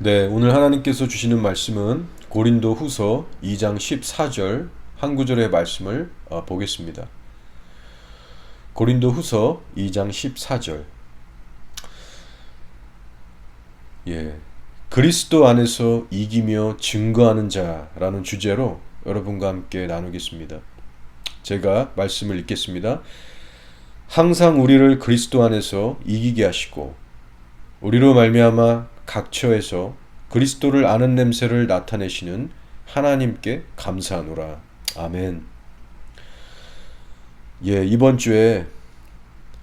네, 오늘 하나님께서 주시는 말씀은 고린도 후서 2장 14절 한 구절의 말씀을 보겠습니다. 고린도 후서 2장 14절. 그리스도 안에서 이기며 증거하는 자라는 주제로 여러분과 함께 나누겠습니다. 제가 말씀을 읽겠습니다. 항상 우리를 그리스도 안에서 이기게 하시고 우리로 말미암아 각처에서 그리스도를 아는 냄새를 나타내시는 하나님께 감사하노라. 아멘. 이번 주에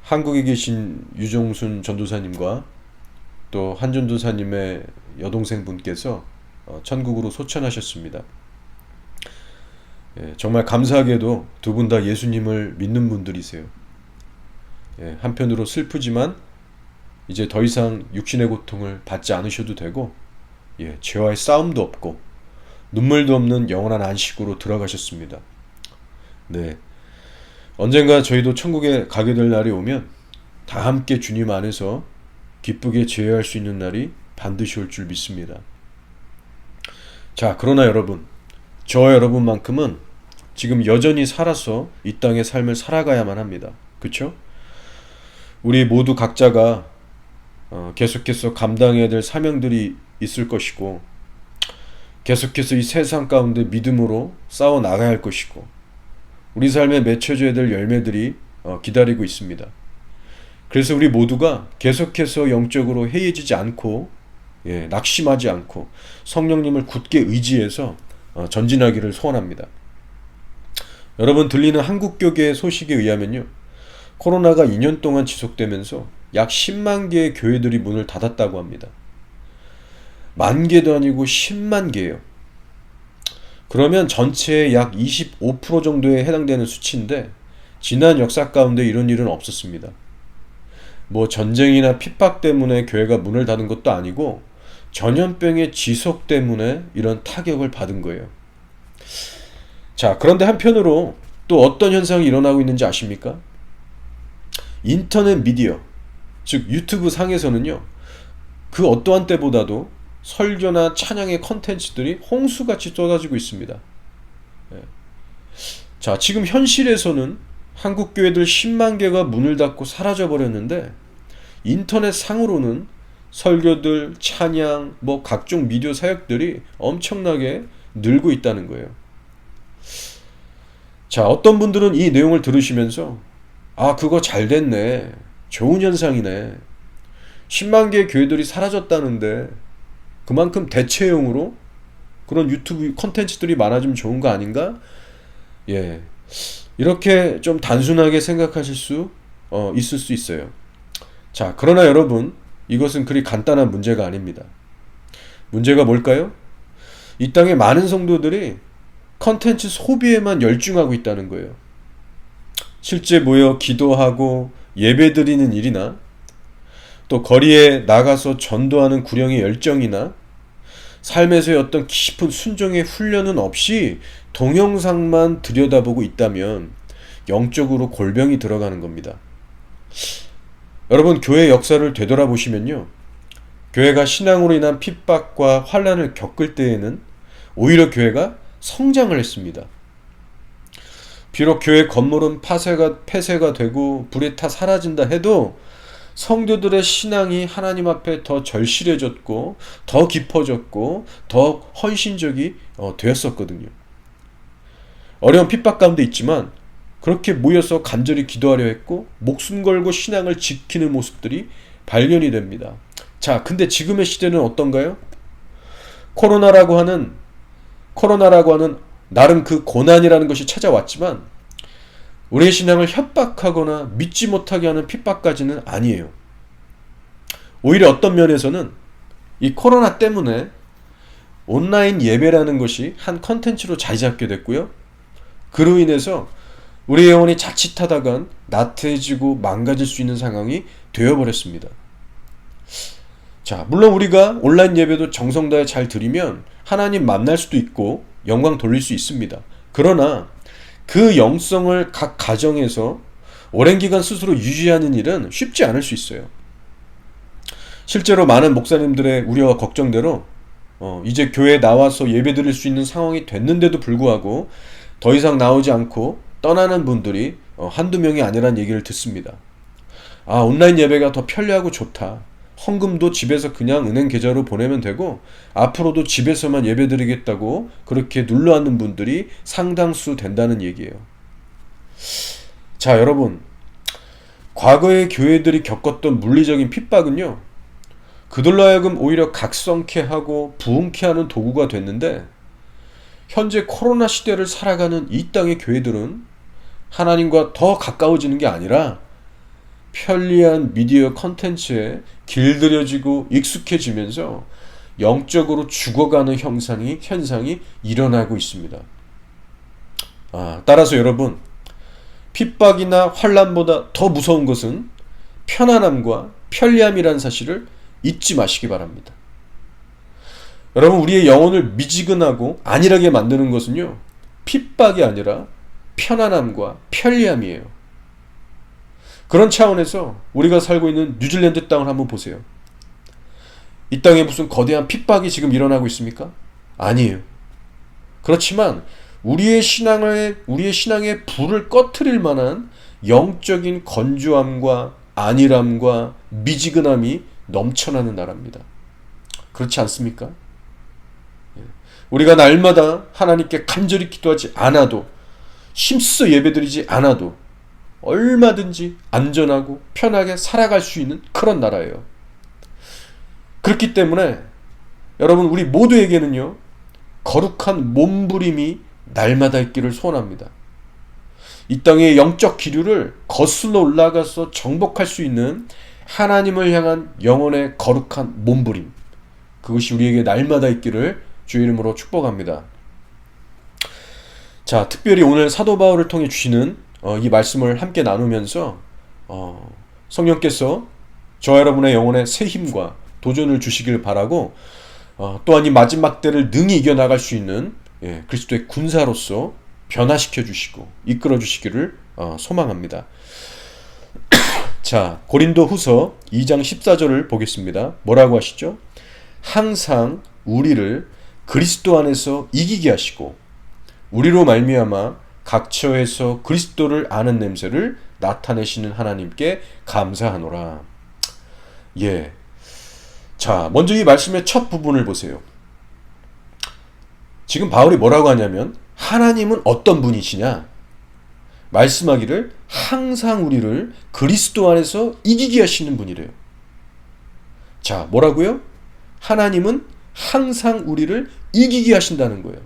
한국에 계신 유종순 전도사님과 또 한전도사님의 여동생 분께서 천국으로 소천하셨습니다. 정말 감사하게도 두 분 다 예수님을 믿는 분들이세요. 한편으로 슬프지만 이제 더 이상 육신의 고통을 받지 않으셔도 되고, 죄와의 싸움도 없고 눈물도 없는 영원한 안식으로 들어가셨습니다. 네, 언젠가 저희도 천국에 가게 될 날이 오면 다 함께 주님 안에서 기쁘게 제외할 수 있는 날이 반드시 올 줄 믿습니다. 자, 그러나 여러분, 저와 여러분만큼은 지금 여전히 살아서 이 땅의 삶을 살아가야만 합니다. 그쵸? 우리 모두 각자가 계속해서 감당해야 될 사명들이 있을 것이고, 계속해서 이 세상 가운데 믿음으로 싸워 나가야 할 것이고, 우리 삶에 맺혀져야 될 열매들이 기다리고 있습니다. 그래서 우리 모두가 계속해서 영적으로 해이해지지 않고, 낙심하지 않고 성령님을 굳게 의지해서 전진하기를 소원합니다. 여러분, 들리는 한국교계의 소식에 의하면요, 코로나가 2년 동안 지속되면서 약 10만 개의 교회들이 문을 닫았다고 합니다. 10,000개도 아니고 10만 개예요. 그러면 전체의 약 25% 정도에 해당되는 수치인데, 지난 역사 가운데 이런 일은 없었습니다. 뭐 전쟁이나 핍박 때문에 교회가 문을 닫은 것도 아니고 전염병의 지속 때문에 이런 타격을 받은 거예요. 자, 그런데 한편으로 또 어떤 현상이 일어나고 있는지 아십니까? 인터넷 미디어, 즉 유튜브 상에서는요, 그 어떠한 때보다도 설교나 찬양의 컨텐츠들이 홍수같이 쏟아지고 있습니다. 자, 지금 현실에서는 한국 교회들 10만 개가 문을 닫고 사라져 버렸는데, 인터넷 상으로는 설교들, 찬양, 각종 미디어 사역들이 엄청나게 늘고 있다는 거예요. 자, 어떤 분들은 이 내용을 들으시면서 그거 잘 됐네, 좋은 현상이네, 10만 개의 교회들이 사라졌다는데 그만큼 대체용으로 그런 유튜브 콘텐츠들이 많아지면 좋은 거 아닌가? 이렇게 좀 단순하게 생각하실 수 있을 수 있어요. 자, 그러나 여러분, 이것은 그리 간단한 문제가 아닙니다. 문제가 뭘까요? 이 땅의 많은 성도들이 콘텐츠 소비에만 열중하고 있다는 거예요. 실제 모여 기도하고 예배드리는 일이나 또 거리에 나가서 전도하는 구령의 열정이나 삶에서의 어떤 깊은 순종의 훈련은 없이 동영상만 들여다보고 있다면 영적으로 골병이 들어가는 겁니다. 여러분, 교회 역사를 되돌아보시면요, 교회가 신앙으로 인한 핍박과 환난을 겪을 때에는 오히려 교회가 성장을 했습니다. 비록 교회 건물은 폐쇄가 되고 불에 타 사라진다 해도 성도들의 신앙이 하나님 앞에 더 절실해졌고 더 깊어졌고 더 헌신적이 되었었거든요. 어려운 핍박 가운데 있지만 그렇게 모여서 간절히 기도하려 했고 목숨 걸고 신앙을 지키는 모습들이 발견이 됩니다. 자, 근데 지금의 시대는 어떤가요? 코로나라고 하는 나름 그 고난이라는 것이 찾아왔지만 우리의 신앙을 협박하거나 믿지 못하게 하는 핍박까지는 아니에요. 오히려 어떤 면에서는 이 코로나 때문에 온라인 예배라는 것이 한 컨텐츠로 자리 잡게 됐고요, 그로 인해서 우리의 영혼이 자칫하다간 나태해지고 망가질 수 있는 상황이 되어버렸습니다. 자, 물론 우리가 온라인 예배도 정성 다해 잘 드리면 하나님 만날 수도 있고 영광 돌릴 수 있습니다. 그러나 그 영성을 각 가정에서 오랜 기간 스스로 유지하는 일은 쉽지 않을 수 있어요. 실제로 많은 목사님들의 우려와 걱정대로 이제 교회에 나와서 예배드릴 수 있는 상황이 됐는데도 불구하고 더 이상 나오지 않고 떠나는 분들이 한두 명이 아니란 얘기를 듣습니다. 온라인 예배가 더 편리하고 좋다. 헌금도 집에서 그냥 은행 계좌로 보내면 되고 앞으로도 집에서만 예배드리겠다고 그렇게 눌러앉는 분들이 상당수 된다는 얘기예요. 자, 여러분, 과거의 교회들이 겪었던 물리적인 핍박은요, 그들로 하여금 오히려 각성케 하고 부흥케 하는 도구가 됐는데, 현재 코로나 시대를 살아가는 이 땅의 교회들은 하나님과 더 가까워지는 게 아니라 편리한 미디어 컨텐츠에 길들여지고 익숙해지면서 영적으로 죽어가는 현상이 일어나고 있습니다. 따라서 여러분, 핍박이나 환난보다 더 무서운 것은 편안함과 편리함이라는 사실을 잊지 마시기 바랍니다. 여러분, 우리의 영혼을 미지근하고 안일하게 만드는 것은요, 핍박이 아니라 편안함과 편리함이에요. 그런 차원에서 우리가 살고 있는 뉴질랜드 땅을 한번 보세요. 이 땅에 무슨 거대한 핍박이 지금 일어나고 있습니까? 아니에요. 그렇지만 우리의 신앙의 불을 꺼트릴 만한 영적인 건조함과 안일함과 미지근함이 넘쳐나는 나라입니다. 그렇지 않습니까? 우리가 날마다 하나님께 간절히 기도하지 않아도, 힘써 예배드리지 않아도 얼마든지 안전하고 편하게 살아갈 수 있는 그런 나라예요. 그렇기 때문에 여러분, 우리 모두에게는요, 거룩한 몸부림이 날마다 있기를 소원합니다. 이 땅의 영적 기류를 거슬러 올라가서 정복할 수 있는 하나님을 향한 영혼의 거룩한 몸부림, 그것이 우리에게 날마다 있기를 주의 이름으로 축복합니다. 자, 특별히 오늘 사도 바울을 통해 주시는 이 말씀을 함께 나누면서 성령께서 저와 여러분의 영혼에 새 힘과 도전을 주시길 바라고, 또한 이 마지막 때를 능히 이겨나갈 수 있는 그리스도의 군사로서 변화시켜 주시고 이끌어 주시기를 소망합니다. 자, 고린도 후서 2장 14절을 보겠습니다. 뭐라고 하시죠? 항상 우리를 그리스도 안에서 이기게 하시고 우리로 말미암아 각처에서 그리스도를 아는 냄새를 나타내시는 하나님께 감사하노라. 자, 먼저 이 말씀의 첫 부분을 보세요. 지금 바울이 뭐라고 하냐면, 하나님은 어떤 분이시냐? 말씀하기를 항상 우리를 그리스도 안에서 이기게 하시는 분이래요. 자, 뭐라고요? 하나님은 항상 우리를 이기게 하신다는 거예요.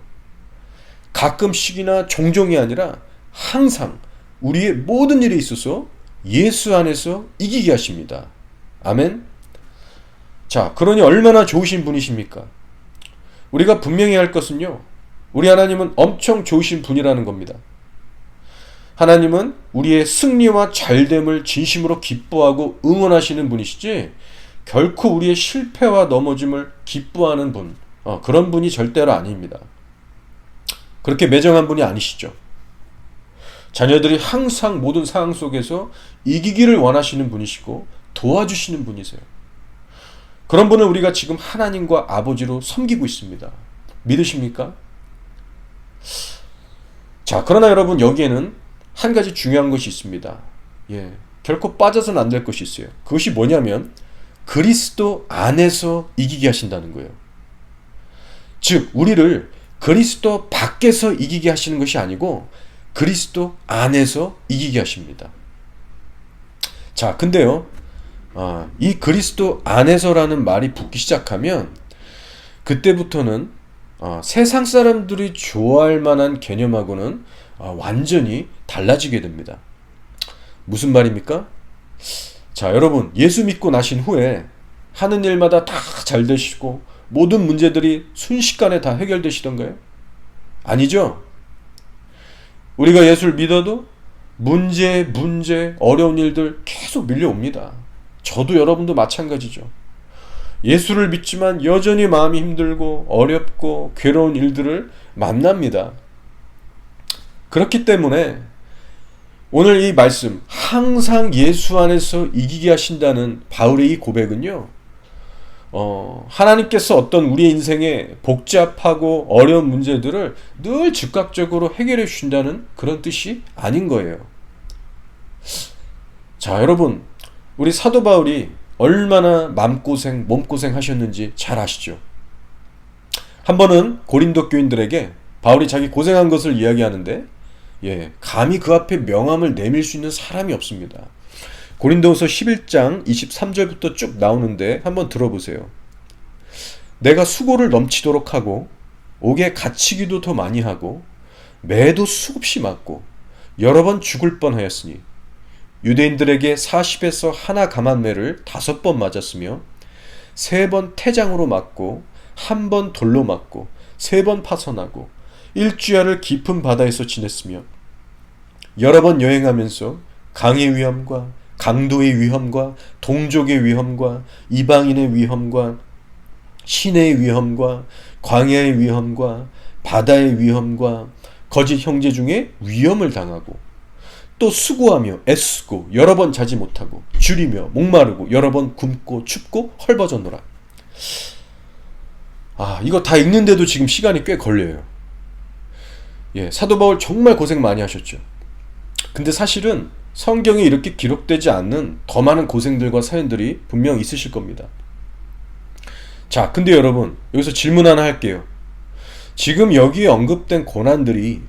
가끔씩이나 종종이 아니라 항상 우리의 모든 일에 있어서 예수 안에서 이기게 하십니다. 아멘. 자, 그러니 얼마나 좋으신 분이십니까? 우리가 분명히 할 것은요, 우리 하나님은 엄청 좋으신 분이라는 겁니다. 하나님은 우리의 승리와 잘됨을 진심으로 기뻐하고 응원하시는 분이시지, 결코 우리의 실패와 넘어짐을 기뻐하는 분, 그런 분이 절대로 아닙니다. 그렇게 매정한 분이 아니시죠. 자녀들이 항상 모든 상황 속에서 이기기를 원하시는 분이시고 도와주시는 분이세요. 그런 분을 우리가 지금 하나님과 아버지로 섬기고 있습니다. 믿으십니까? 자, 그러나 여러분, 여기에는 한 가지 중요한 것이 있습니다. 결코 빠져서는 안 될 것이 있어요. 그것이 뭐냐면 그리스도 안에서 이기게 하신다는 거예요. 즉, 우리를 그리스도 밖에서 이기게 하시는 것이 아니고 그리스도 안에서 이기게 하십니다. 자, 근데요, 이 그리스도 안에서라는 말이 붙기 시작하면 그때부터는 세상 사람들이 좋아할 만한 개념하고는 완전히 달라지게 됩니다. 무슨 말입니까? 자, 여러분, 예수 믿고 나신 후에 하는 일마다 다 잘 되시고 모든 문제들이 순식간에 다 해결되시던가요? 아니죠. 우리가 예수를 믿어도 문제, 어려운 일들 계속 밀려옵니다. 저도 여러분도 마찬가지죠. 예수를 믿지만 여전히 마음이 힘들고 어렵고 괴로운 일들을 만납니다. 그렇기 때문에 오늘 이 말씀, 항상 예수 안에서 이기게 하신다는 바울의 이 고백은요, 하나님께서 어떤 우리의 인생의 복잡하고 어려운 문제들을 늘 즉각적으로 해결해 주신다는 그런 뜻이 아닌 거예요. 자, 여러분, 우리 사도 바울이 얼마나 마음고생, 몸고생 하셨는지 잘 아시죠? 한 번은 고린도 교인들에게 바울이 자기 고생한 것을 이야기하는데, 감히 그 앞에 명함을 내밀 수 있는 사람이 없습니다. 고린도후서 11장 23절부터 쭉 나오는데 한번 들어보세요. 내가 수고를 넘치도록 하고 옥에 갇히기도 더 많이 하고 매도 수없이 맞고 여러 번 죽을 뻔하였으니 유대인들에게 40에서 하나 감한매를 5번 맞았으며 3번 태장으로 맞고 1번 돌로 맞고 3번 파선하고 일주야를 깊은 바다에서 지냈으며 여러 번 여행하면서 강의 위험과 강도의 위험과 동족의 위험과 이방인의 위험과 시내의 위험과 광야의 위험과 바다의 위험과 거짓 형제 중에 위험을 당하고 또 수고하며 애쓰고 여러 번 자지 못하고 줄이며 목마르고 여러 번 굶고 춥고 헐벗었노라. 이거 다 읽는데도 지금 시간이 꽤 걸려요. 사도 바울 정말 고생 많이 하셨죠. 근데 사실은 성경에 이렇게 기록되지 않는 더 많은 고생들과 사연들이 분명 있으실 겁니다. 자, 근데 여러분, 여기서 질문 하나 할게요. 지금 여기에 언급된 고난들이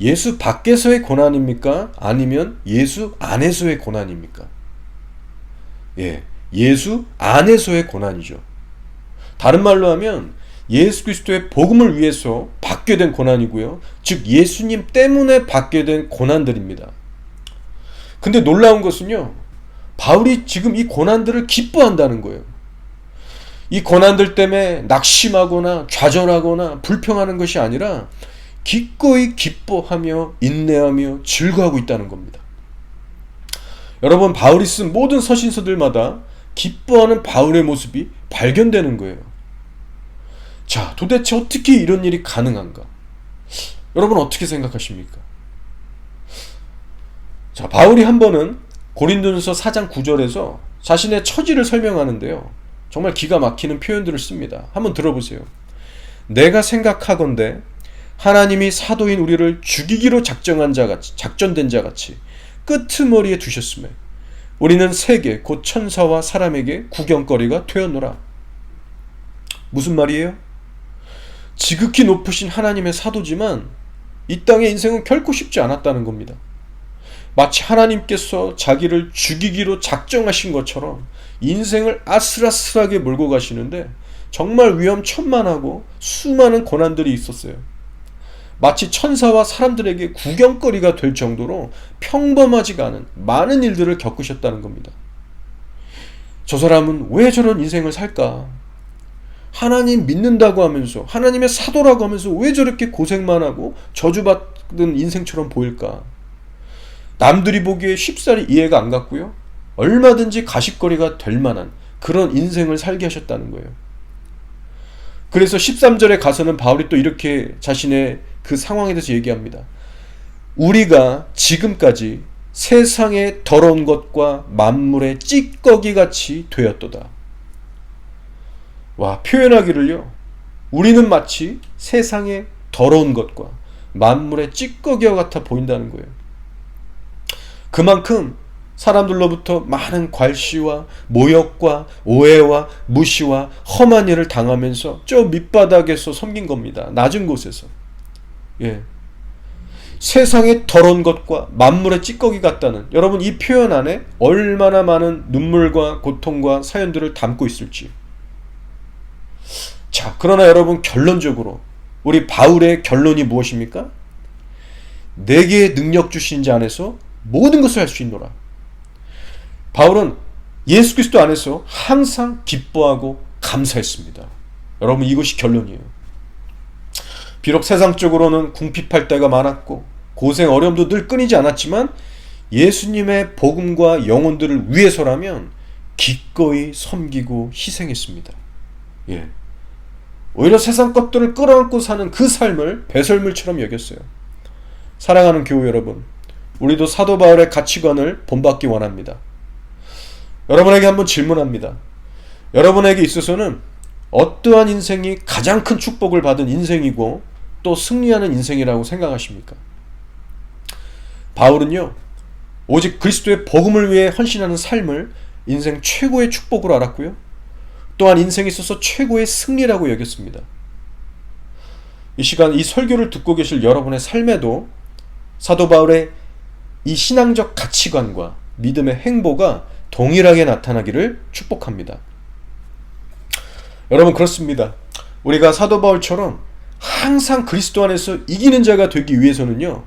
예수 밖에서의 고난입니까? 아니면 예수 안에서의 고난입니까? 예수 안에서의 고난이죠. 다른 말로 하면 예수 그리스도의 복음을 위해서 받게 된 고난이고요. 즉 예수님 때문에 받게 된 고난들입니다. 근데 놀라운 것은요, 바울이 지금 이 고난들을 기뻐한다는 거예요. 이 고난들 때문에 낙심하거나 좌절하거나 불평하는 것이 아니라 기꺼이 기뻐하며 인내하며 즐거워하고 있다는 겁니다. 여러분, 바울이 쓴 모든 서신서들마다 기뻐하는 바울의 모습이 발견되는 거예요. 자, 도대체 어떻게 이런 일이 가능한가? 여러분 어떻게 생각하십니까? 자, 바울이 한 번은 고린도전서 4장 9절에서 자신의 처지를 설명하는데요. 정말 기가 막히는 표현들을 씁니다. 한번 들어보세요. 내가 생각하건대 하나님이 사도인 우리를 죽이기로 작전된 자 같이 끄트머리에 두셨음에 우리는 세계 곧 천사와 사람에게 구경거리가 되었노라. 무슨 말이에요? 지극히 높으신 하나님의 사도지만 이 땅의 인생은 결코 쉽지 않았다는 겁니다. 마치 하나님께서 자기를 죽이기로 작정하신 것처럼 인생을 아슬아슬하게 몰고 가시는데 정말 위험천만하고 수많은 고난들이 있었어요. 마치 천사와 사람들에게 구경거리가 될 정도로 평범하지가 않은 많은 일들을 겪으셨다는 겁니다. 저 사람은 왜 저런 인생을 살까? 하나님 믿는다고 하면서 하나님의 사도라고 하면서 왜 저렇게 고생만 하고 저주받은 인생처럼 보일까? 남들이 보기에 쉽사리 이해가 안 갔고요. 얼마든지 가십거리가 될 만한 그런 인생을 살게 하셨다는 거예요. 그래서 13절에 가서는 바울이 또 이렇게 자신의 그 상황에 대해서 얘기합니다. 우리가 지금까지 세상의 더러운 것과 만물의 찌꺼기같이 되었도다. 와, 표현하기를요. 우리는 마치 세상의 더러운 것과 만물의 찌꺼기와 같아 보인다는 거예요. 그만큼 사람들로부터 많은 괄시와 모욕과 오해와 무시와 험한 일을 당하면서 저 밑바닥에서 섬긴 겁니다. 낮은 곳에서. 세상의 더러운 것과 만물의 찌꺼기 같다는, 여러분 이 표현 안에 얼마나 많은 눈물과 고통과 사연들을 담고 있을지. 자, 그러나 여러분 결론적으로 우리 바울의 결론이 무엇입니까? 내게 능력 주신 자 안에서 모든 것을 할 수 있노라. 바울은 예수 그리스도 안에서 항상 기뻐하고 감사했습니다. 여러분 이것이 결론이에요. 비록 세상적으로는 궁핍할 때가 많았고 고생 어려움도 늘 끊이지 않았지만 예수님의 복음과 영혼들을 위해서라면 기꺼이 섬기고 희생했습니다. 오히려 세상 것들을 끌어안고 사는 그 삶을 배설물처럼 여겼어요. 사랑하는 교우 여러분, 우리도 사도 바울의 가치관을 본받기 원합니다. 여러분에게 한번 질문합니다. 여러분에게 있어서는 어떠한 인생이 가장 큰 축복을 받은 인생이고 또 승리하는 인생이라고 생각하십니까? 바울은요, 오직 그리스도의 복음을 위해 헌신하는 삶을 인생 최고의 축복으로 알았고요, 또한 인생에 있어서 최고의 승리라고 여겼습니다. 이 시간 이 설교를 듣고 계실 여러분의 삶에도 사도 바울의 이 신앙적 가치관과 믿음의 행보가 동일하게 나타나기를 축복합니다. 여러분, 그렇습니다. 우리가 사도 바울처럼 항상 그리스도 안에서 이기는 자가 되기 위해서는요,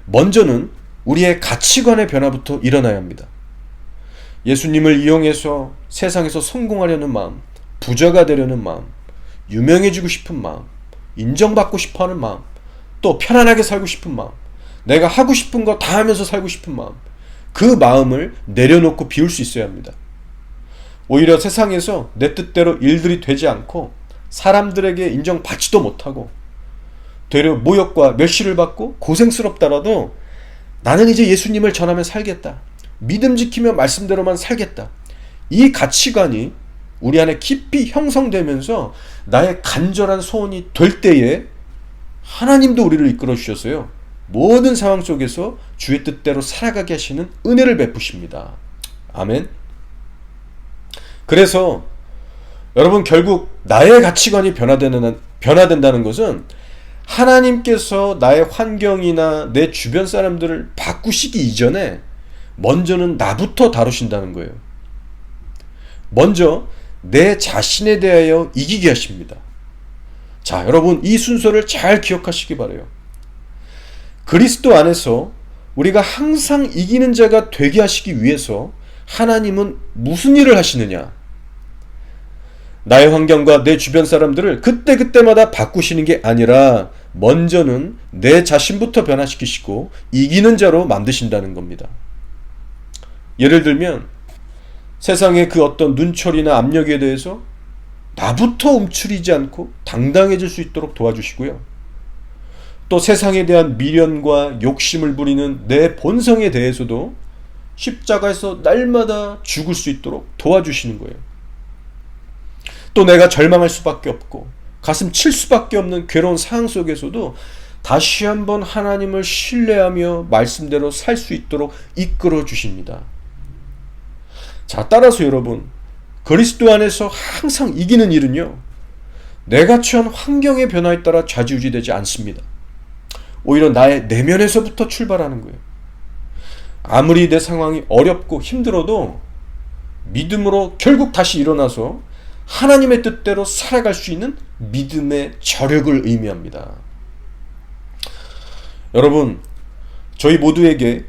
먼저는 우리의 가치관의 변화부터 일어나야 합니다. 예수님을 이용해서 세상에서 성공하려는 마음, 부자가 되려는 마음, 유명해지고 싶은 마음, 인정받고 싶어하는 마음, 또 편안하게 살고 싶은 마음, 내가 하고 싶은 거 다 하면서 살고 싶은 마음, 그 마음을 내려놓고 비울 수 있어야 합니다. 오히려 세상에서 내 뜻대로 일들이 되지 않고 사람들에게 인정받지도 못하고 되려 모욕과 멸시를 받고 고생스럽더라도 나는 이제 예수님을 전하며 살겠다, 믿음 지키며 말씀대로만 살겠다, 이 가치관이 우리 안에 깊이 형성되면서 나의 간절한 소원이 될 때에 하나님도 우리를 이끌어 주셔서요, 모든 상황 속에서 주의 뜻대로 살아가게 하시는 은혜를 베푸십니다. 아멘. 그래서 여러분, 결국 나의 가치관이 변화된다는 것은 하나님께서 나의 환경이나 내 주변 사람들을 바꾸시기 이전에 먼저는 나부터 다루신다는 거예요. 먼저 내 자신에 대하여 이기게 하십니다. 자, 여러분, 이 순서를 잘 기억하시기 바라요. 그리스도 안에서 우리가 항상 이기는 자가 되게 하시기 위해서 하나님은 무슨 일을 하시느냐? 나의 환경과 내 주변 사람들을 그때그때마다 바꾸시는 게 아니라 먼저는 내 자신부터 변화시키시고 이기는 자로 만드신다는 겁니다. 예를 들면 세상의 그 어떤 눈초리나 압력에 대해서 나부터 움츠리지 않고 당당해질 수 있도록 도와주시고요, 또 세상에 대한 미련과 욕심을 부리는 내 본성에 대해서도 십자가에서 날마다 죽을 수 있도록 도와주시는 거예요. 또 내가 절망할 수밖에 없고 가슴 칠 수밖에 없는 괴로운 상황 속에서도 다시 한번 하나님을 신뢰하며 말씀대로 살 수 있도록 이끌어 주십니다. 자, 따라서 여러분, 그리스도 안에서 항상 이기는 일은요, 내가 처한 환경의 변화에 따라 좌지우지되지 않습니다. 오히려 나의 내면에서부터 출발하는 거예요. 아무리 내 상황이 어렵고 힘들어도 믿음으로 결국 다시 일어나서 하나님의 뜻대로 살아갈 수 있는 믿음의 저력을 의미합니다. 여러분, 저희 모두에게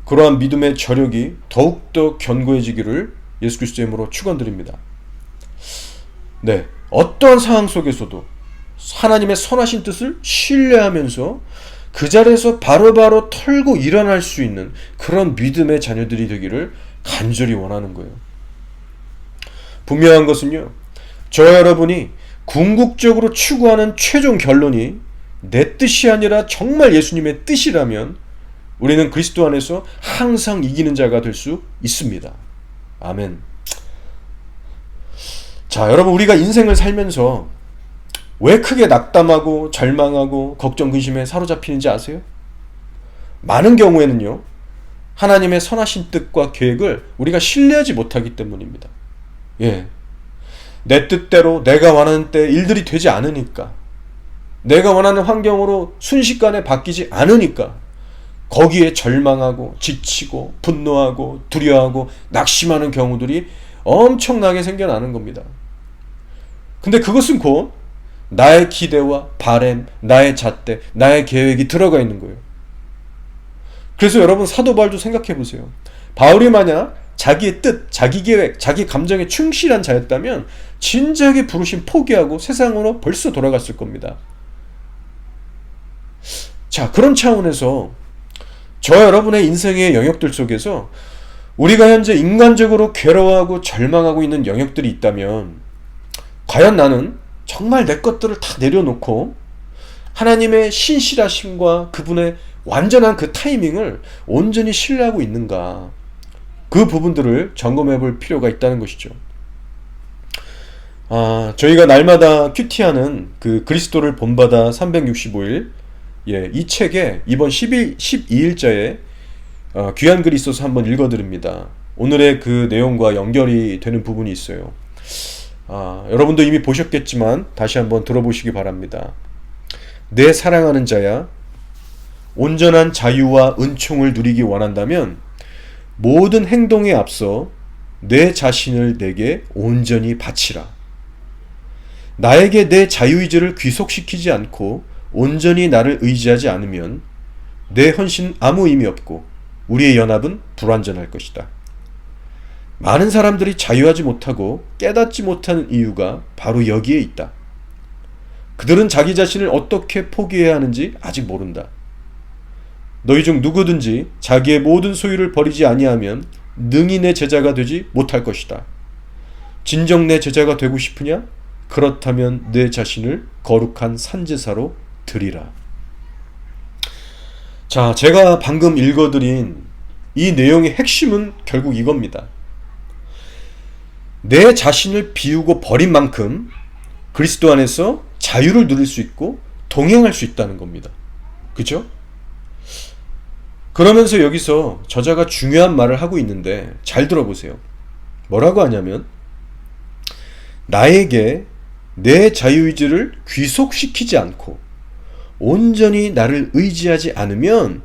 그러한 믿음의 저력이 더욱더 견고해지기를 예수 그리스도의 이름으로 축원드립니다. 네, 어떠한 상황 속에서도 하나님의 선하신 뜻을 신뢰하면서 그 자리에서 바로바로 털고 일어날 수 있는 그런 믿음의 자녀들이 되기를 간절히 원하는 거예요. 분명한 것은요, 저와 여러분이 궁극적으로 추구하는 최종 결론이 내 뜻이 아니라 정말 예수님의 뜻이라면 우리는 그리스도 안에서 항상 이기는 자가 될 수 있습니다. 아멘. 자, 여러분, 우리가 인생을 살면서 왜 크게 낙담하고 절망하고 걱정 근심에 사로잡히는지 아세요? 많은 경우에는요, 하나님의 선하신 뜻과 계획을 우리가 신뢰하지 못하기 때문입니다. 예, 내 뜻대로 내가 원하는 때 일들이 되지 않으니까, 내가 원하는 환경으로 순식간에 바뀌지 않으니까 거기에 절망하고 지치고 분노하고 두려워하고 낙심하는 경우들이 엄청나게 생겨나는 겁니다. 근데 그것은 곧 나의 기대와 바램, 나의 잣대, 나의 계획이 들어가 있는 거예요. 그래서 여러분, 사도 바울도 생각해 보세요. 바울이 만약 자기의 뜻, 자기 계획, 자기 감정에 충실한 자였다면 진작에 부르심 포기하고 세상으로 벌써 돌아갔을 겁니다. 자, 그런 차원에서 저와 여러분의 인생의 영역들 속에서 우리가 현재 인간적으로 괴로워하고 절망하고 있는 영역들이 있다면 과연 나는 정말 내 것들을 다 내려놓고 하나님의 신실하심과 그분의 완전한 그 타이밍을 온전히 신뢰하고 있는가, 그 부분들을 점검해 볼 필요가 있다는 것이죠. 저희가 날마다 큐티하는 그 그리스도를 본받아 365일, 이 책에 이번 12일자에 귀한 글이 있어서 한번 읽어드립니다. 오늘의 그 내용과 연결이 되는 부분이 있어요. 여러분도 이미 보셨겠지만 다시 한번 들어보시기 바랍니다. 내 사랑하는 자야, 온전한 자유와 은총을 누리기 원한다면 모든 행동에 앞서 내 자신을 내게 온전히 바치라. 나에게 내 자유의지를 귀속시키지 않고 온전히 나를 의지하지 않으면 내 헌신은 아무 의미 없고 우리의 연합은 불완전할 것이다. 많은 사람들이 자유하지 못하고 깨닫지 못하는 이유가 바로 여기에 있다. 그들은 자기 자신을 어떻게 포기해야 하는지 아직 모른다. 너희 중 누구든지 자기의 모든 소유를 버리지 아니하면 능히 내 제자가 되지 못할 것이다. 진정 내 제자가 되고 싶으냐? 그렇다면 내 자신을 거룩한 산제사로 드리라. 자, 제가 방금 읽어드린 이 내용의 핵심은 결국 이겁니다. 내 자신을 비우고 버린 만큼 그리스도 안에서 자유를 누릴 수 있고 동행할 수 있다는 겁니다. 그죠? 그러면서 여기서 저자가 중요한 말을 하고 있는데 잘 들어보세요. 뭐라고 하냐면 나에게 내 자유의지를 귀속시키지 않고 온전히 나를 의지하지 않으면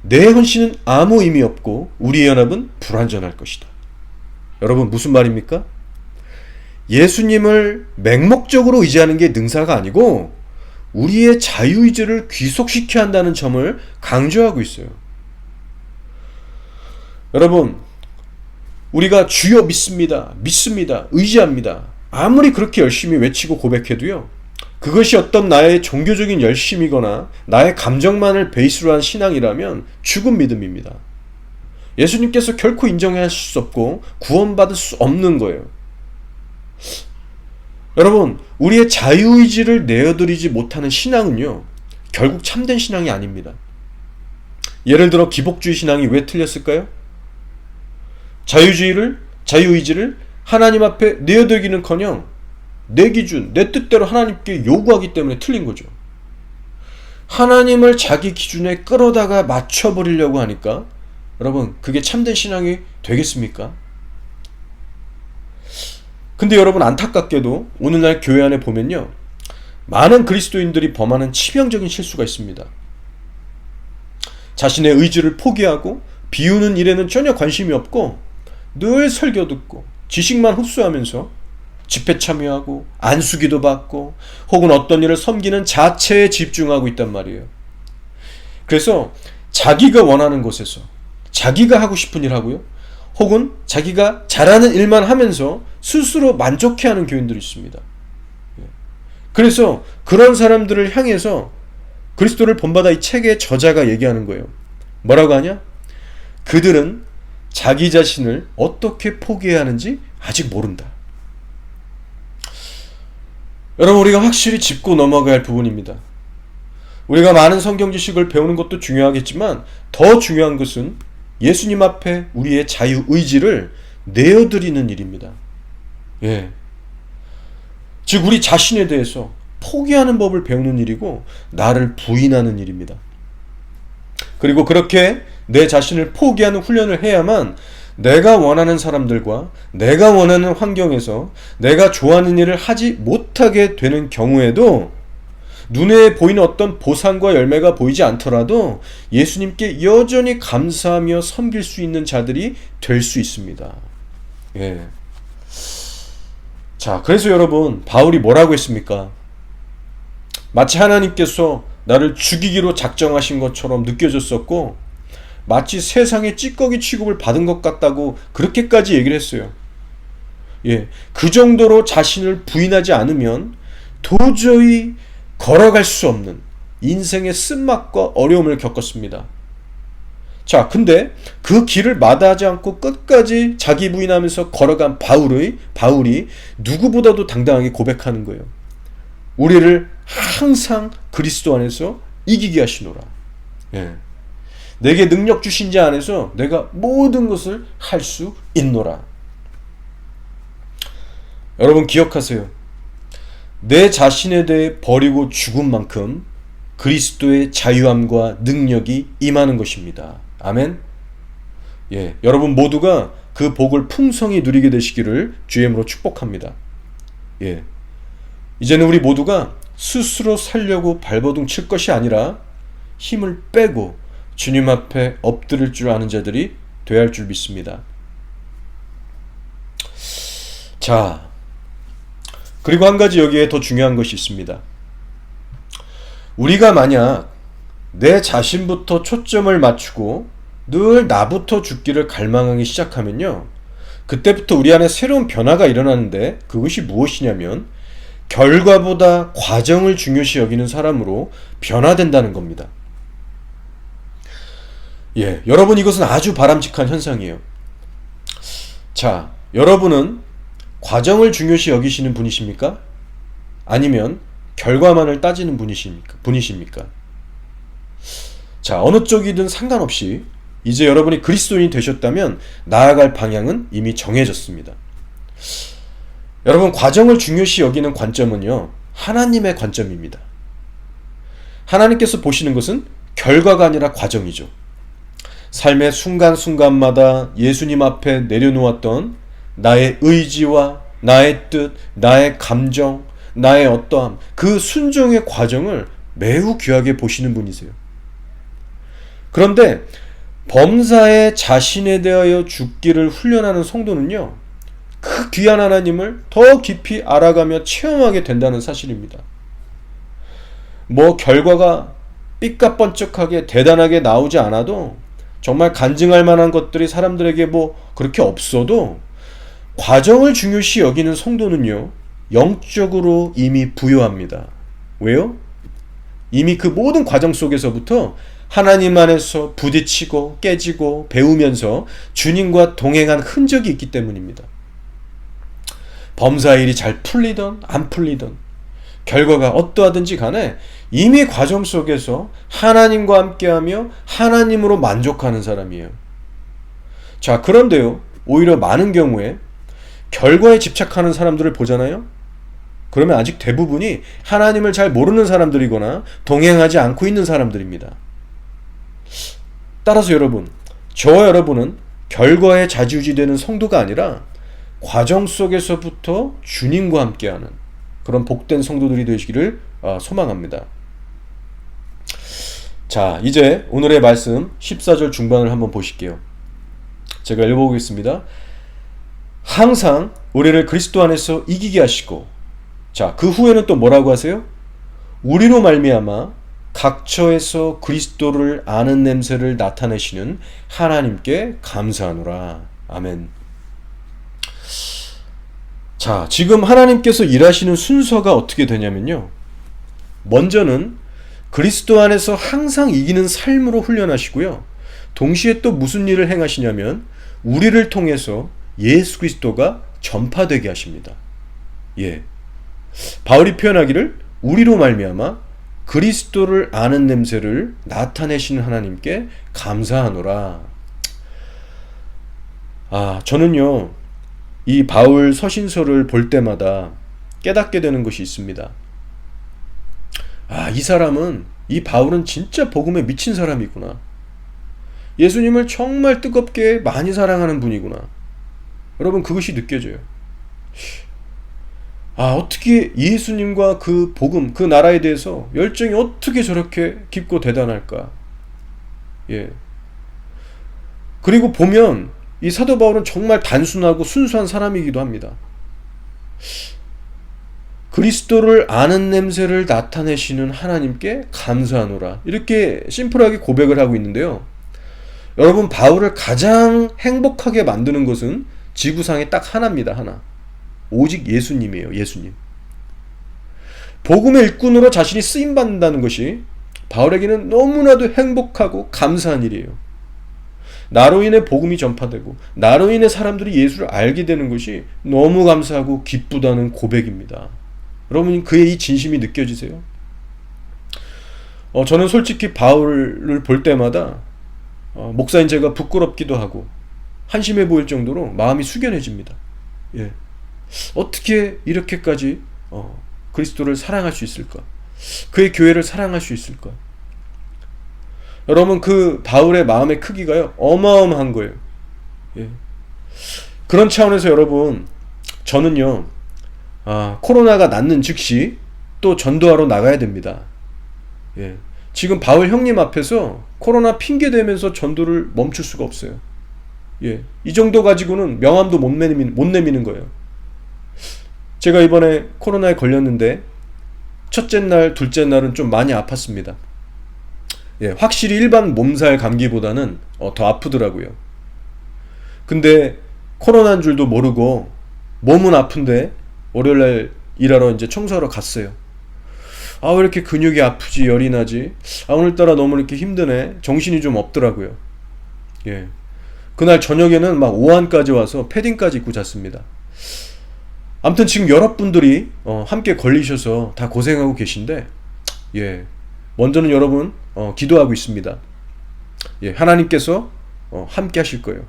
내 헌신은 아무 의미 없고 우리의 연합은 불완전할 것이다. 여러분 무슨 말입니까? 예수님을 맹목적으로 의지하는 게 능사가 아니고 우리의 자유의지를 귀속시켜야 한다는 점을 강조하고 있어요. 여러분, 우리가 주여 믿습니다, 의지합니다. 아무리 그렇게 열심히 외치고 고백해도요, 그것이 어떤 나의 종교적인 열심이거나 나의 감정만을 베이스로 한 신앙이라면 죽은 믿음입니다. 예수님께서 결코 인정하실 수 없고 구원받을 수 없는 거예요. 여러분, 우리의 자유의지를 내어드리지 못하는 신앙은요, 결국 참된 신앙이 아닙니다. 예를 들어 기복주의 신앙이 왜 틀렸을까요? 자유의지를 하나님 앞에 내어드리기는커녕 내 기준, 내 뜻대로 하나님께 요구하기 때문에 틀린 거죠. 하나님을 자기 기준에 끌어다가 맞춰버리려고 하니까 여러분, 그게 참된 신앙이 되겠습니까? 근데 여러분, 안타깝게도 오늘날 교회 안에 보면요, 많은 그리스도인들이 범하는 치명적인 실수가 있습니다. 자신의 의지를 포기하고 비우는 일에는 전혀 관심이 없고 늘 설교 듣고 지식만 흡수하면서 집회 참여하고 안수기도 받고 혹은 어떤 일을 섬기는 자체에 집중하고 있단 말이에요. 그래서 자기가 원하는 곳에서 자기가 하고 싶은 일 하고요, 혹은 자기가 잘하는 일만 하면서 스스로 만족해하는 교인들이 있습니다. 그래서 그런 사람들을 향해서 그리스도를 본받아 이 책의 저자가 얘기하는 거예요. 뭐라고 하냐? 그들은 자기 자신을 어떻게 포기해야 하는지 아직 모른다. 여러분, 우리가 확실히 짚고 넘어가야 할 부분입니다. 우리가 많은 성경 지식을 배우는 것도 중요하겠지만 더 중요한 것은 예수님 앞에 우리의 자유의지를 내어드리는 일입니다. 즉 우리 자신에 대해서 포기하는 법을 배우는 일이고 나를 부인하는 일입니다. 그리고 그렇게 내 자신을 포기하는 훈련을 해야만 내가 원하는 사람들과 내가 원하는 환경에서 내가 좋아하는 일을 하지 못하게 되는 경우에도 눈에 보이는 어떤 보상과 열매가 보이지 않더라도 예수님께 여전히 감사하며 섬길 수 있는 자들이 될 수 있습니다. 자, 그래서 여러분, 바울이 뭐라고 했습니까? 마치 하나님께서 나를 죽이기로 작정하신 것처럼 느껴졌었고 마치 세상의 찌꺼기 취급을 받은 것 같다고 그렇게까지 얘기를 했어요. 그 정도로 자신을 부인하지 않으면 도저히 걸어갈 수 없는 인생의 쓴맛과 어려움을 겪었습니다. 자, 근데 그 길을 마다하지 않고 끝까지 자기 부인하면서 걸어간 바울이 누구보다도 당당하게 고백하는 거예요. 우리를 항상 그리스도 안에서 이기게 하시노라. 내게 능력 주신 자 안에서 내가 모든 것을 할 수 있노라. 여러분 기억하세요. 내 자신에 대해 버리고 죽은 만큼 그리스도의 자유함과 능력이 임하는 것입니다. 아멘. 예, 여러분 모두가 그 복을 풍성히 누리게 되시기를 주의 이름으로 축복합니다. 예, 이제는 우리 모두가 스스로 살려고 발버둥 칠 것이 아니라 힘을 빼고 주님 앞에 엎드릴 줄 아는 자들이 되어야 할 줄 믿습니다. 자, 그리고 한 가지 여기에 더 중요한 것이 있습니다. 우리가 만약 내 자신부터 초점을 맞추고 늘 나부터 죽기를 갈망하기 시작하면요, 그때부터 우리 안에 새로운 변화가 일어나는데, 그것이 무엇이냐면 결과보다 과정을 중요시 여기는 사람으로 변화된다는 겁니다. 예, 여러분, 이것은 아주 바람직한 현상이에요. 자, 여러분은 과정을 중요시 여기시는 분이십니까? 아니면 결과만을 따지는 분이십니까? 자, 어느 쪽이든 상관없이 이제 여러분이 그리스도인이 되셨다면 나아갈 방향은 이미 정해졌습니다. 여러분, 과정을 중요시 여기는 관점은요, 하나님의 관점입니다. 하나님께서 보시는 것은 결과가 아니라 과정이죠. 삶의 순간순간마다 예수님 앞에 내려놓았던 나의 의지와 나의 뜻, 나의 감정, 나의 어떠함, 그 순종의 과정을 매우 귀하게 보시는 분이세요. 그런데 범사에 자신에 대하여 죽기를 훈련하는 성도는요, 그 귀한 하나님을 더 깊이 알아가며 체험하게 된다는 사실입니다. 결과가 삐까뻔쩍하게 대단하게 나오지 않아도, 정말 간증할 만한 것들이 사람들에게 그렇게 없어도, 과정을 중요시 여기는 성도는요, 영적으로 이미 부유합니다. 왜요? 이미 그 모든 과정 속에서부터 하나님 안에서 부딪히고 깨지고 배우면서 주님과 동행한 흔적이 있기 때문입니다. 범사의 일이 잘 풀리든 안 풀리든 결과가 어떠하든지 간에 이미 과정 속에서 하나님과 함께하며 하나님으로 만족하는 사람이에요. 자, 그런데요, 오히려 많은 경우에 결과에 집착하는 사람들을 보잖아요. 그러면 아직 대부분이 하나님을 잘 모르는 사람들이거나 동행하지 않고 있는 사람들입니다. 따라서 여러분, 저와 여러분은 결과에 좌지우지되는 성도가 아니라 과정 속에서부터 주님과 함께하는 그런 복된 성도들이 되시기를 소망합니다. 자, 이제 오늘의 말씀 14절 중반을 한번 보실게요. 제가 읽어보겠습니다. 항상 우리를 그리스도 안에서 이기게 하시고, 자, 그 후에는 또 뭐라고 하세요? 우리로 말미암아 각처에서 그리스도를 아는 냄새를 나타내시는 하나님께 감사하노라. 아멘. 자, 지금 하나님께서 일하시는 순서가 어떻게 되냐면요, 먼저는 그리스도 안에서 항상 이기는 삶으로 훈련하시고요, 동시에 또 무슨 일을 행하시냐면 우리를 통해서 예수 그리스도가 전파되게 하십니다. 예, 바울이 표현하기를 우리로 말미암아 그리스도를 아는 냄새를 나타내시는 하나님께 감사하노라. 저는요, 이 바울 서신서를 볼 때마다 깨닫게 되는 것이 있습니다. 이 사람은, 이 바울은 진짜 복음에 미친 사람이구나. 예수님을 정말 뜨겁게 많이 사랑하는 분이구나. 여러분, 그것이 느껴져요. 어떻게 예수님과 그 복음, 그 나라에 대해서 열정이 어떻게 저렇게 깊고 대단할까? 예. 그리고 보면 이 사도 바울은 정말 단순하고 순수한 사람이기도 합니다. 그리스도를 아는 냄새를 나타내시는 하나님께 감사하노라. 이렇게 심플하게 고백을 하고 있는데요. 여러분, 바울을 가장 행복하게 만드는 것은 지구상에 딱 하나입니다. 하나. 오직 예수님이에요. 예수님. 복음의 일꾼으로 자신이 쓰임받는다는 것이 바울에게는 너무나도 행복하고 감사한 일이에요. 나로 인해 복음이 전파되고 나로 인해 사람들이 예수를 알게 되는 것이 너무 감사하고 기쁘다는 고백입니다. 여러분, 그의 이 진심이 느껴지세요? 저는 솔직히 바울을 볼 때마다 목사인 제가 부끄럽기도 하고 한심해 보일 정도로 마음이 숙연해집니다. 예. 어떻게 이렇게까지 그리스도를 사랑할 수 있을까? 그의 교회를 사랑할 수 있을까? 여러분, 그 바울의 마음의 크기가요, 어마어마한 거예요. 예. 그런 차원에서 여러분, 저는요, 코로나가 낫는 즉시 또 전도하러 나가야 됩니다. 예. 지금 바울 형님 앞에서 코로나 핑계 대면서 전도를 멈출 수가 없어요. 예. 이 정도 가지고는 명함도 못 내미는 거예요. 제가 이번에 코로나에 걸렸는데 첫째 날, 둘째 날은 좀 많이 아팠습니다. 예, 확실히 일반 몸살 감기보다는 더 아프더라고요. 근데 코로나인 줄도 모르고 몸은 아픈데 월요일날 일하러 이제 청소하러 갔어요. 왜 이렇게 근육이 아프지, 열이 나지? 오늘따라 너무 이렇게 힘드네. 정신이 좀 없더라고요. 예. 그날 저녁에는 막 오한까지 와서 패딩까지 입고 잤습니다. 아무튼 지금 여러분들이 함께 걸리셔서 다 고생하고 계신데, 예. 먼저는 여러분 기도하고 있습니다. 예. 하나님께서 함께 하실 거예요.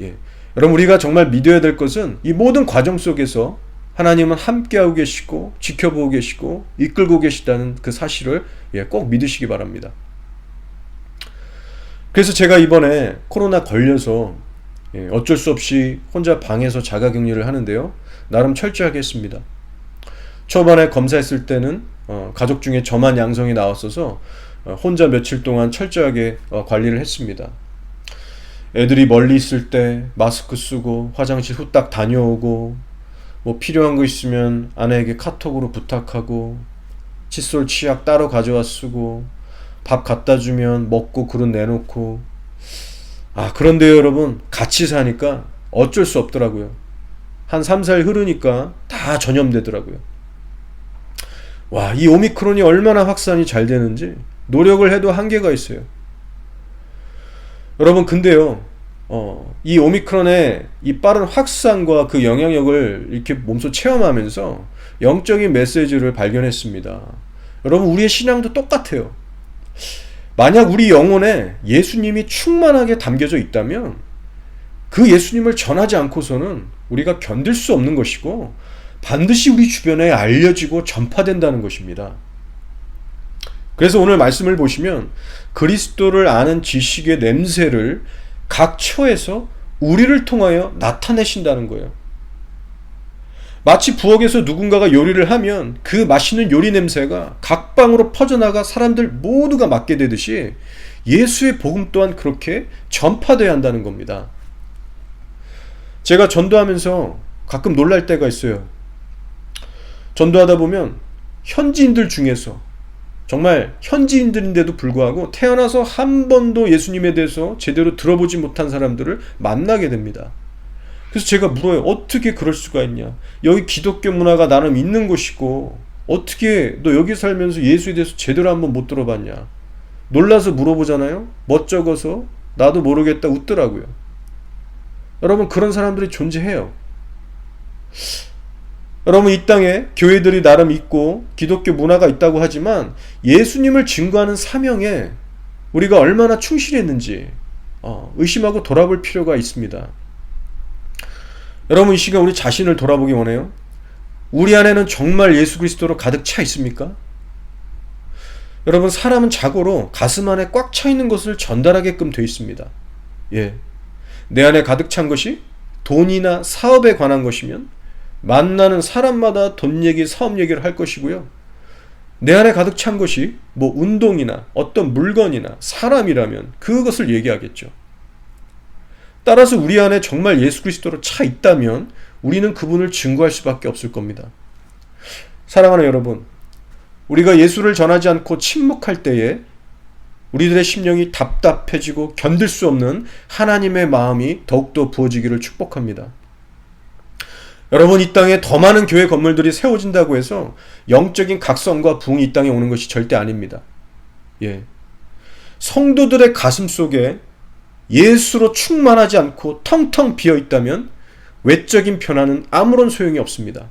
예. 여러분, 우리가 정말 믿어야 될 것은 이 모든 과정 속에서 하나님은 함께하고 계시고 지켜보고 계시고 이끌고 계시다는 그 사실을 꼭 믿으시기 바랍니다. 그래서 제가 이번에 코로나 걸려서 어쩔 수 없이 혼자 방에서 자가격리를 하는데요, 나름 철저하게 했습니다. 초반에 검사했을 때는 가족 중에 저만 양성이 나왔어서 혼자 며칠 동안 철저하게 관리를 했습니다. 애들이 멀리 있을 때 마스크 쓰고 화장실 후딱 다녀오고, 뭐 필요한 거 있으면 아내에게 카톡으로 부탁하고, 칫솔 치약 따로 가져와 쓰고, 밥 갖다 주면 먹고 그릇 내놓고. 그런데요 여러분, 같이 사니까 어쩔 수 없더라고요. 한 3살 흐르니까 다 전염되더라고요. 이 오미크론이 얼마나 확산이 잘 되는지 노력을 해도 한계가 있어요. 여러분, 근데요, 이 오미크론의 이 빠른 확산과 그 영향력을 이렇게 몸소 체험하면서 영적인 메시지를 발견했습니다. 여러분, 우리의 신앙도 똑같아요. 만약 우리 영혼에 예수님이 충만하게 담겨져 있다면 그 예수님을 전하지 않고서는 우리가 견딜 수 없는 것이고, 반드시 우리 주변에 알려지고 전파된다는 것입니다. 그래서 오늘 말씀을 보시면 그리스도를 아는 지식의 냄새를 각 처에서 우리를 통하여 나타내신다는 거예요. 마치 부엌에서 누군가가 요리를 하면 그 맛있는 요리 냄새가 각 방으로 퍼져나가 사람들 모두가 맡게 되듯이 예수의 복음 또한 그렇게 전파되어야 한다는 겁니다. 제가 전도하면서 가끔 놀랄 때가 있어요. 전도하다 보면 현지인들 중에서, 정말 현지인들인데도 불구하고 태어나서 한 번도 예수님에 대해서 제대로 들어보지 못한 사람들을 만나게 됩니다. 그래서 제가 물어요. 어떻게 그럴 수가 있냐? 여기 기독교 문화가 나름 있는 곳이고 어떻게 너 여기 살면서 예수에 대해서 제대로 한번 못 들어봤냐? 놀라서 물어보잖아요. 멋쩍어서 나도 모르겠다 웃더라고요. 여러분, 그런 사람들이 존재해요. 여러분, 이 땅에 교회들이 나름 있고 기독교 문화가 있다고 하지만 예수님을 증거하는 사명에 우리가 얼마나 충실했는지 의심하고 돌아볼 필요가 있습니다. 여러분, 이 시간 우리 자신을 돌아보기 원해요. 우리 안에는 정말 예수 그리스도로 가득 차 있습니까? 여러분, 사람은 자고로 가슴 안에 꽉 차 있는 것을 전달하게끔 되어 있습니다. 내 안에 가득 찬 것이 돈이나 사업에 관한 것이면 만나는 사람마다 돈 얘기, 사업 얘기를 할 것이고요. 내 안에 가득 찬 것이 뭐 운동이나 어떤 물건이나 사람이라면 그것을 얘기하겠죠. 따라서 우리 안에 정말 예수 그리스도로 차 있다면 우리는 그분을 증거할 수밖에 없을 겁니다. 사랑하는 여러분, 우리가 예수를 전하지 않고 침묵할 때에 우리들의 심령이 답답해지고 견딜 수 없는 하나님의 마음이 더욱더 부어지기를 축복합니다. 여러분, 이 땅에 더 많은 교회 건물들이 세워진다고 해서 영적인 각성과 부흥이 이 땅에 오는 것이 절대 아닙니다. 성도들의 가슴 속에 예수로 충만하지 않고 텅텅 비어 있다면 외적인 변화는 아무런 소용이 없습니다.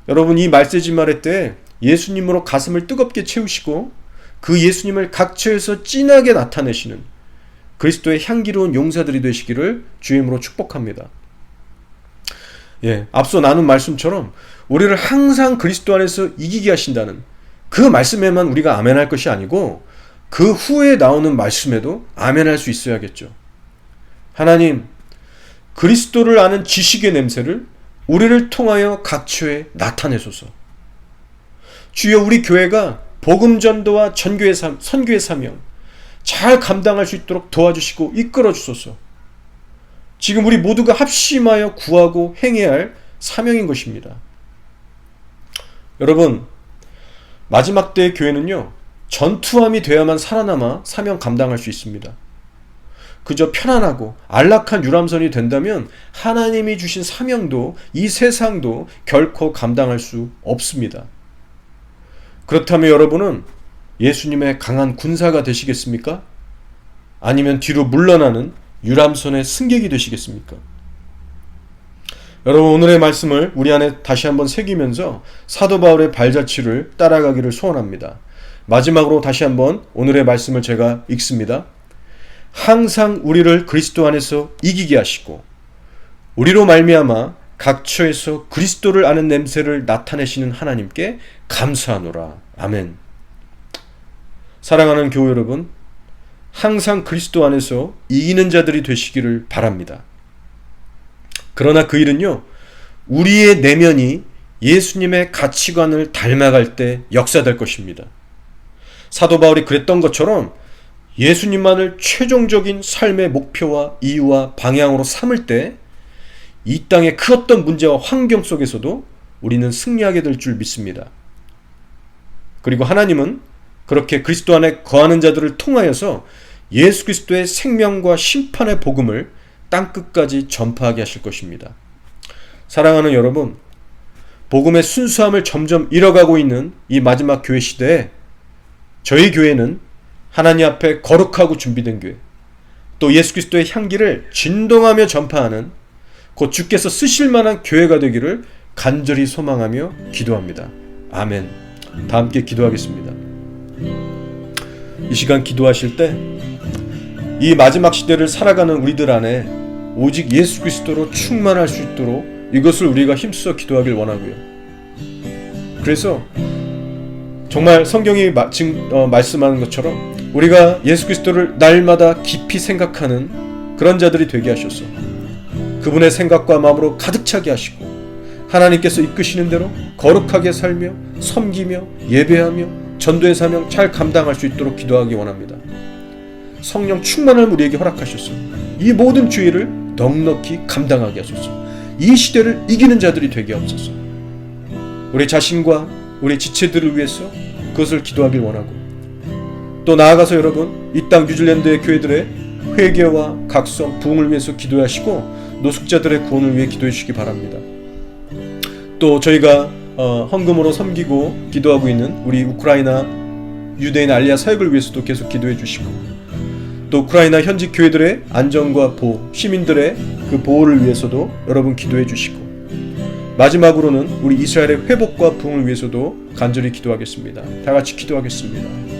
여러분, 이 말세지 말의 때 예수님으로 가슴을 뜨겁게 채우시고 그 예수님을 각처에서 진하게 나타내시는 그리스도의 향기로운 용사들이 되시기를 주의 이름으로 축복합니다. 앞서 나눈 말씀처럼 우리를 항상 그리스도 안에서 이기게 하신다는 그 말씀에만 우리가 아멘할 것이 아니고 그 후에 나오는 말씀에도 아멘할 수 있어야겠죠. 하나님, 그리스도를 아는 지식의 냄새를 우리를 통하여 각처에 나타내소서. 주여, 우리 교회가 복음 전도와 선교의 사명 잘 감당할 수 있도록 도와주시고 이끌어 주소서. 지금 우리 모두가 합심하여 구하고 행해야 할 사명인 것입니다. 여러분, 마지막 때의 교회는요, 전투함이 되어야만 살아남아 사명 감당할 수 있습니다. 그저 편안하고 안락한 유람선이 된다면 하나님이 주신 사명도 이 세상도 결코 감당할 수 없습니다. 그렇다면 여러분은 예수님의 강한 군사가 되시겠습니까? 아니면 뒤로 물러나는 유람선의 승객이 되시겠습니까? 여러분, 오늘의 말씀을 우리 안에 다시 한번 새기면서 사도 바울의 발자취를 따라가기를 소원합니다. 마지막으로 다시 한번 오늘의 말씀을 제가 읽습니다. 항상 우리를 그리스도 안에서 이기게 하시고 우리로 말미암아 각처에서 그리스도를 아는 냄새를 나타내시는 하나님께 감사하노라. 아멘. 사랑하는 교회 여러분, 항상 그리스도 안에서 이기는 자들이 되시기를 바랍니다. 그러나 그 일은요, 우리의 내면이 예수님의 가치관을 닮아갈 때 역사될 것입니다. 사도 바울이 그랬던 것처럼 예수님만을 최종적인 삶의 목표와 이유와 방향으로 삼을 때 이 땅의 그 어떤 문제와 환경 속에서도 우리는 승리하게 될 줄 믿습니다. 그리고 하나님은 그렇게 그리스도 안에 거하는 자들을 통하여서 예수 그리스도의 생명과 심판의 복음을 땅끝까지 전파하게 하실 것입니다. 사랑하는 여러분, 복음의 순수함을 점점 잃어가고 있는 이 마지막 교회 시대에 저희 교회는 하나님 앞에 거룩하고 준비된 교회, 또 예수 그리스도의 향기를 진동하며 전파하는 곧 주께서 쓰실 만한 교회가 되기를 간절히 소망하며 기도합니다. 아멘. 다 함께 기도하겠습니다. 이 시간 기도하실 때 이 마지막 시대를 살아가는 우리들 안에 오직 예수 그리스도로 충만할 수 있도록 이것을 우리가 힘써 기도하길 원하고요. 그래서 정말 성경이 말씀하는 것처럼 우리가 예수 그리스도를 날마다 깊이 생각하는 그런 자들이 되게 하셔서 그분의 생각과 마음으로 가득 차게 하시고 하나님께서 이끄시는 대로 거룩하게 살며 섬기며 예배하며 전도의 사명 잘 감당할 수 있도록 기도하기 원합니다. 성령 충만을 우리에게 허락하셔서 이 모든 주의를 넉넉히 감당하게 하소서. 이 시대를 이기는 자들이 되게 하옵소서. 우리 자신과 우리 지체들을 위해서 그것을 기도하길 원하고, 또 나아가서 여러분, 이 땅 뉴질랜드의 교회들의 회개와 각성, 부흥을 위해서 기도하시고 노숙자들의 구원을 위해 기도해 주시기 바랍니다. 또 저희가 헌금으로 섬기고 기도하고 있는 우리 우크라이나 유대인 알리아 사역을 위해서도 계속 기도해 주시고, 또 우크라이나 현지 교회들의 안전과 보호, 시민들의 그 보호를 위해서도 여러분 기도해 주시고, 마지막으로는 우리 이스라엘의 회복과 부흥을 위해서도 간절히 기도하겠습니다. 다 같이 기도하겠습니다.